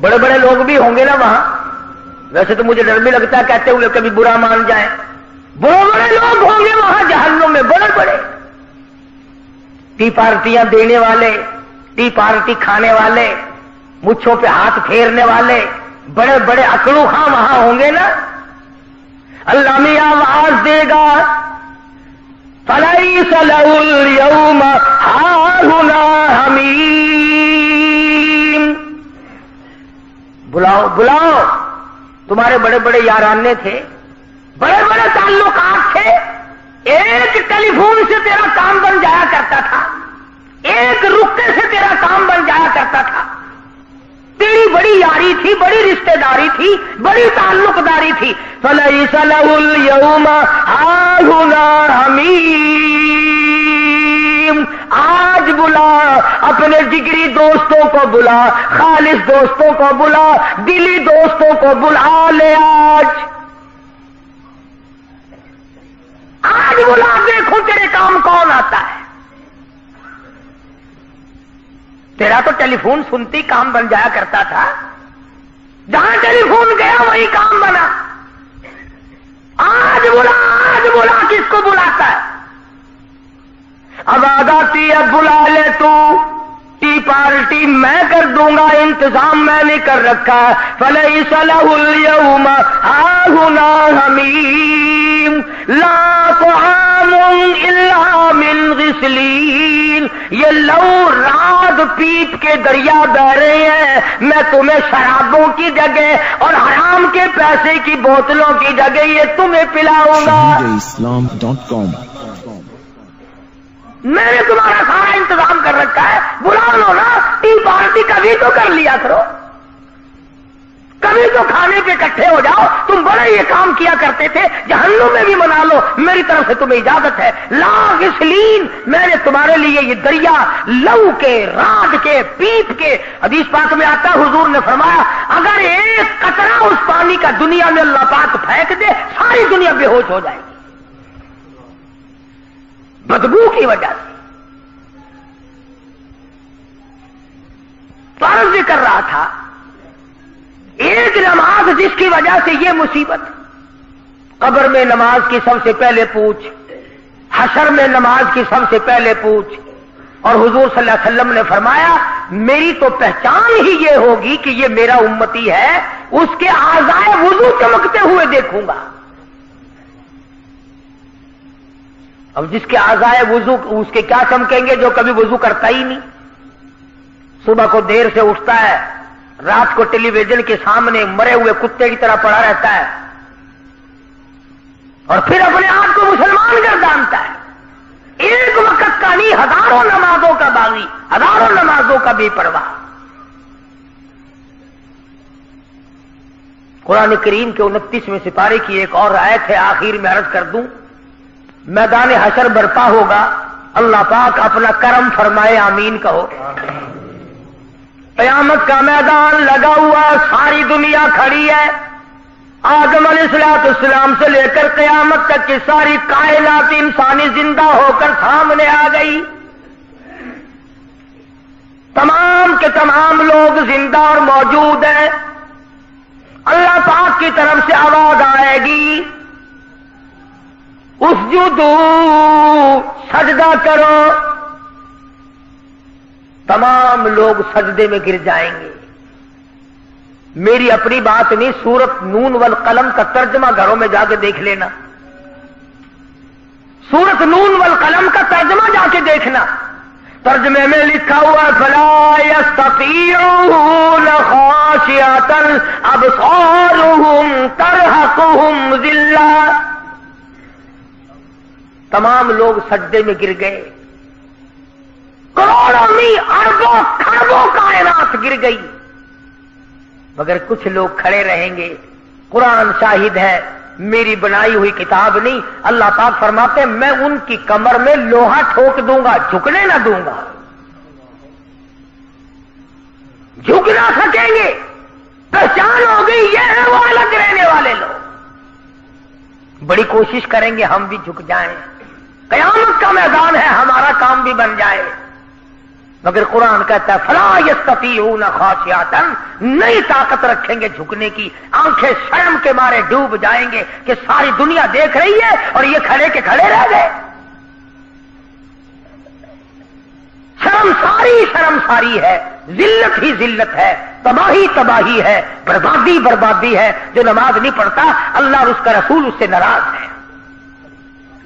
بڑے بڑے لوگ بھی ہوں گے نا وہاں، ویسے تو مجھے ڈر بھی لگتا ہے کہتے ہوئے کبھی برا مان جائیں، بڑے بڑے لوگ ہوں گے وہاں جہنم میں، بڑے بڑے ٹی پارٹیاں دینے والے، ٹی پارٹی کھانے والے، مچھوں پہ ہاتھ پھیرنے والے، بڑے بڑے اکڑو خاں وہاں ہوں گے نا۔ اللہ میاں آواز دے گا فَلَيْسَ لَهُ الْيَوْمَ هَاهُنَا حَمِيمٌ، بلاؤ بلاؤ، تمہارے بڑے بڑے یارانے تھے، بڑے بڑے تعلقات تھے، ایک ٹیلی فون سے تیرا کام بن جایا کرتا تھا، ایک رکے سے تیرا کام بن جایا کرتا تھا، تیری بڑی یاری تھی، بڑی رشتہ داری تھی، بڑی تعلق داری تھی۔ فَلَيْسَ لَهُ الْيَوْمَ هَاهُنَا حَمِيمٌ، آج بلا اپنے جگری دوستوں کو بلا، خالص دوستوں کو بلا، دلی دوستوں کو بلا لے، آج بلا، دیکھو تیرے کام کون آتا ہے۔ تیرا تو ٹیلی فون سنتی کام بن جایا کرتا تھا، جہاں ٹیلی فون گیا وہی کام بنا۔ آج بلا کس کو بلاتا ہے؟ اب آتی ہے بلا لے تو، ٹی پارٹی میں کر دوں گا، انتظام میں نے کر رکھا ہے۔ فَلَيْسَ لَهُ الْيَوْمَ هَاهُنَا حَمِيمٌ لَا طَعَامٌ إِلَّا مِنْ غِسْلِينٍ، یہ لو رات پیپ کے دریا بہ رہے ہیں، میں تمہیں شرابوں کی جگہ اور حرام کے پیسے کی بوتلوں کی جگہ یہ تمہیں پلاؤں گا۔ shahideislam.com میں نے تمہارا سارا انتظام کر رکھا ہے، بلا لو نا، ٹی پارٹی کبھی تو کر لیا کرو، کبھی تو کھانے پہ اکٹھے ہو جاؤ، تم بڑے یہ کام کیا کرتے تھے، جہنم میں بھی منا لو، میری طرف سے تمہیں اجازت ہے۔ لا غسلین، میں نے تمہارے لیے یہ دریا لو کے، رات کے، پیپ کے، حدیث پاک میں آتا ہے حضور نے فرمایا اگر ایک قطرہ اس پانی کا دنیا میں اللہ پاک پھینک دے، ساری دنیا بے ہوش ہو جائے گی بدبو کی وجہ سے۔ تو عرض بھی کر رہا تھا، ایک نماز جس کی وجہ سے یہ مصیبت، قبر میں نماز کی سب سے پہلے پوچھ، حشر میں نماز کی سب سے پہلے پوچھ، اور حضور صلی اللہ علیہ وسلم نے فرمایا میری تو پہچان ہی یہ ہوگی کہ یہ میرا امتی ہے، اس کے اعضائے وضو چمکتے ہوئے دیکھوں گا۔ اب جس کے اعضائے وضو اس کے کیا چمکیں گے جو کبھی وضو کرتا ہی نہیں، صبح کو دیر سے اٹھتا ہے، رات کو ٹیلی ویژن کے سامنے مرے ہوئے کتے کی طرح پڑا رہتا ہے، اور پھر اپنے آپ کو مسلمان گردانتا ہے، ایک وقت کا نہیں، ہزاروں نمازوں کا باغی، ہزاروں نمازوں کا بے پرواہ۔ قرآن کریم کے 29ویں سپارے کی ایک اور آیت ہے، آخر میں عرض کر دوں، میدان حشر برپا ہوگا، اللہ پاک اپنا کرم فرمائے، آمین کہو۔ قیامت کا میدان لگا ہوا، ساری دنیا کھڑی ہے، آدم علیہ السلام سے لے کر قیامت تک کی ساری کائنات انسانی زندہ ہو کر سامنے آ گئی، تمام کے تمام لوگ زندہ اور موجود ہیں، پاک کی طرف سے آواز آئے گی اسجدو، سجدہ کرو، تمام لوگ سجدے میں گر جائیں گے۔ میری اپنی بات نہیں، سورت نون والقلم کا ترجمہ گھروں میں جا کے دیکھ لینا، سورت نون والقلم کا ترجمہ جا کے دیکھنا، ترجمے میں لکھا ہوا فلا یستطیعون خاشعۃ ابصارهم ترہقهم ذلہ، تمام لوگ سجدے میں گر گئے، کروڑوں نہیں اربوں کھربوں کائنات گر گئی، مگر کچھ لوگ کھڑے رہیں گے۔ قرآن شاہد ہے، میری بنائی ہوئی کتاب نہیں، اللہ پاک فرماتے ہیں میں ان کی کمر میں لوہا ٹھوک دوں گا، جھکنے نہ دوں گا، جھک نہ سکیں گے، پہچان ہو گئی یہ ہے وہ الگ رہنے والے لوگ، بڑی کوشش کریں گے ہم بھی جھک جائیں، قیامت کا میدان ہے، ہمارا کام بھی بن جائے، مگر قرآن کہتا ہے فلا یستطیعون خاشعۃ، نہیں طاقت رکھیں گے جھکنے کی، آنکھیں شرم کے مارے ڈوب جائیں گے کہ ساری دنیا دیکھ رہی ہے اور یہ کھڑے کے کھڑے رہ گئے، شرم ساری ہے، ذلت ہی ذلت ہے، تباہی تباہی ہے، بربادی بربادی ہے، جو نماز نہیں پڑھتا اللہ اور اس کا رسول اس سے ناراض ہے۔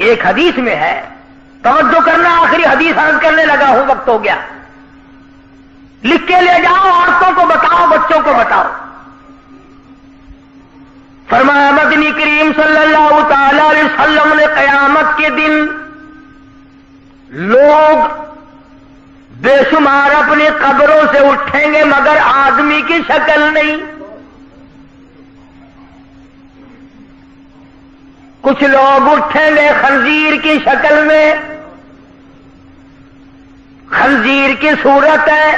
ایک حدیث میں ہے، توجہ کرنا، آخری حدیث عرض کرنے لگا ہوں، وقت ہو گیا، لکھ کے لے جاؤ، عورتوں کو بتاؤ، بچوں کو بتاؤ۔ فرمایا مدنی کریم صلی اللہ تعالی علیہ وسلم نے قیامت کے دن لوگ بے شمار اپنی قبروں سے اٹھیں گے مگر آدمی کی شکل نہیں، کچھ لوگ اٹھیں گے خنزیر کی شکل میں، خنزیر کی صورت ہے،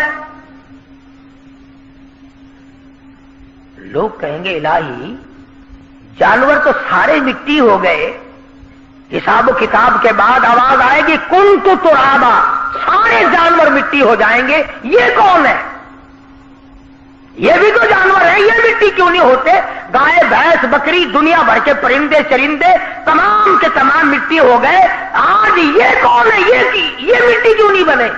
لوگ کہیں گے الہی جانور تو سارے مٹی ہو گئے، حساب و کتاب کے بعد آواز آئے گی کنت ترابا، سارے جانور مٹی ہو جائیں گے، یہ کون ہے؟ یہ بھی تو جانور ہیں، یہ مٹی کیوں نہیں ہوتے؟ گائے بھینس بکری دنیا بھر کے پرندے چرندے تمام کے تمام مٹی ہو گئے، آج یہ کون ہے؟ یہ مٹی کیوں نہیں بنے؟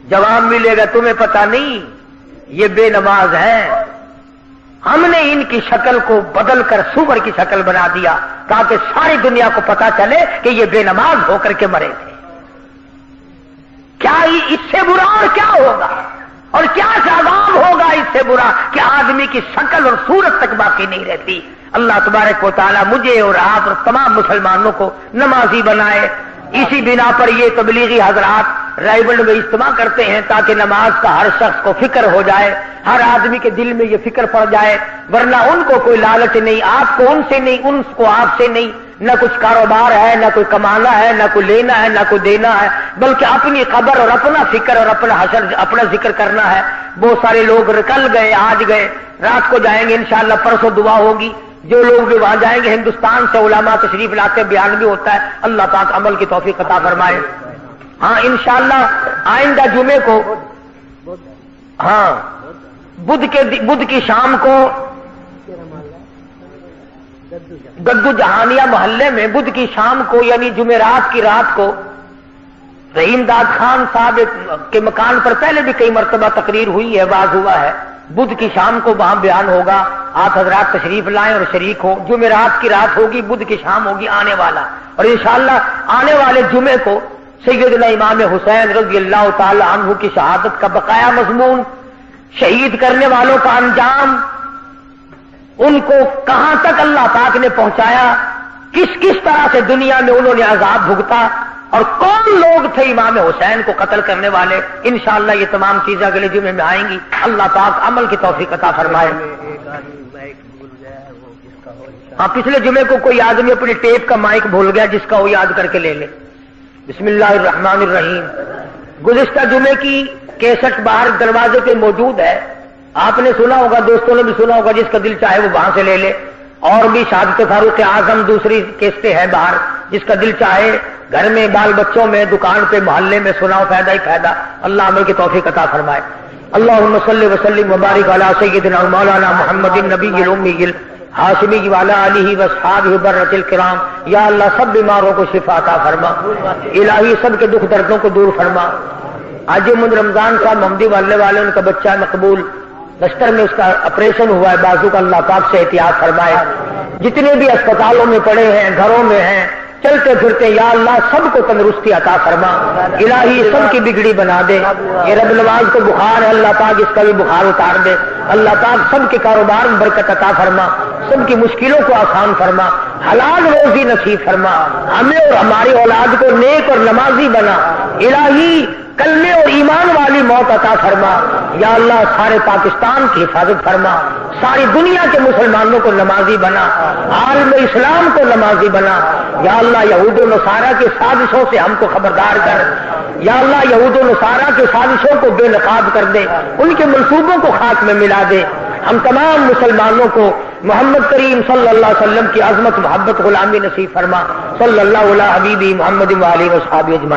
جواب ملے گا تمہیں پتہ نہیں، یہ بے نماز ہیں، ہم نے ان کی شکل کو بدل کر سور کی شکل بنا دیا تاکہ ساری دنیا کو پتا چلے کہ یہ بے نماز ہو کر کے مرے تھے۔ کیا اس سے برا اور کیا ہوگا، اور کیا عذاب ہوگا اس سے برا کہ آدمی کی شکل اور صورت تک باقی نہیں رہتی۔ اللہ تبارک و تعالی مجھے اور آپ اور تمام مسلمانوں کو نمازی بنائے۔ اسی بنا پر یہ تبلیغی حضرات رائبل میں اجتماع کرتے ہیں تاکہ نماز کا ہر شخص کو فکر ہو جائے، ہر آدمی کے دل میں یہ فکر پڑ جائے، ورنہ ان کو کوئی لالچ نہیں، آپ کو ان سے نہیں، ان کو آپ سے نہیں، نہ کچھ کاروبار ہے، نہ کوئی کمانا ہے، نہ کوئی لینا ہے، نہ کوئی دینا ہے، بلکہ اپنی قبر اور اپنا فکر اور اپنا حشر اپنا ذکر کرنا ہے۔ بہت سارے لوگ کل گئے، آج گئے، رات کو جائیں گے انشاءاللہ، پرسوں دعا ہوگی، جو لوگ بھی وہاں جائیں گے ہندوستان سے علماء تشریف لاتے، بیان بھی ہوتا ہے، اللہ پاک عمل کی توفیق عطا فرمائے۔ ہاں انشاءاللہ آئندہ جمعے کو، ہاں بدھ کی شام کو گدو جہانیہ محلے میں بدھ کی شام کو یعنی جمعرات کی رات کو رحیم داد خان صاحب کے مکان پر پہلے بھی کئی مرتبہ تقریر ہوئی ہے، واز ہوا ہے، بدھ کی شام کو وہاں بیان ہوگا، آپ حضرات تشریف لائیں اور شریک ہو۔ جمعرات کی رات ہوگی، بدھ کی شام ہوگی آنے والا، اور انشاءاللہ آنے والے جمعے کو سیدنا امام حسین رضی اللہ تعالی عنہ کی شہادت کا بقایا مضمون، شہید کرنے والوں کا انجام، ان کو کہاں تک اللہ پاک نے پہنچایا، کس کس طرح سے دنیا میں انہوں نے عذاب بھگتا، اور کون لوگ تھے امام حسین کو قتل کرنے والے، انشاءاللہ یہ تمام چیزیں اگلے جمعے میں آئیں گی۔ اللہ پاک عمل کی توفیق عطا فرمائے۔ ہاں پچھلے جمعے کو کوئی آدمی اپنی ٹیپ کا مائک بھول گیا، جس کا وہ یاد کر کے لے لے۔ بسم اللہ الرحمن الرحیم۔ گزشتہ جمعے کی کیسٹ باہر دروازے پہ موجود ہے، آپ نے سنا ہوگا، دوستوں نے بھی سنا ہوگا، جس کا دل چاہے وہ وہاں سے لے لے۔ اور بھی شہادت فاروق اعظم دوسری کیسٹیں ہیں باہر، جس کا دل چاہے گھر میں بال بچوں میں دکان پہ محلے میں سناؤ، فائدہ ہی فائدہ۔ اللہ عمل کی توفیق عطا فرمائے۔ اللهم صل وسلم وبارك على سيدنا مولانا محمد النبي الأمي الحاشمی وعلى آلہ واصحابہ برۃ الکرام. یا اللہ سب بیماروں کو شفا عطا فرما، الہی سب کے دکھ دردوں کو دور فرما. آج من رمضان کا محمدی والے ان کا بچہ مقبول بستر میں اس کا آپریشن ہوا ہے بازو کا، اللہ پاک سے احتیاط فرمائے. جتنے بھی اسپتالوں میں پڑے ہیں، گھروں میں ہیں، چلتے پھرتے، یا اللہ سب کو تندرستی عطا فرما، الہی سب کی بگڑی بنا دے. یہ رب نواز کو بخار ہے، اللہ پاک اس کا بھی بخار اتار دے. اللہ پاک سب کے کاروبار میں برکت عطا فرما، سب کی مشکلوں کو آسان فرما، حلال روزی نصیب فرما. ہمیں اور ہماری اولاد کو نیک اور نمازی بنا، الہی کلمے اور ایمان والی موت عطا فرما. یا اللہ سارے پاکستان کی حفاظت فرما، ساری دنیا کے مسلمانوں کو نمازی بنا، عالم اسلام کو نمازی بنا. یا اللہ یہود و نصارہ کی سازشوں سے ہم کو خبردار کر. یا اللہ یہود و نصارہ کی سازشوں کو بے نقاب کر دے، ان کے منصوبوں کو خاک میں ملا دے. ہم تمام مسلمانوں کو محمد کریم صلی اللہ علیہ وسلم کی عظمت محبت غلامی نصیب فرما. صلی اللہ علیہ حبیبی محمد و آلہ و صحابہ اجمعین.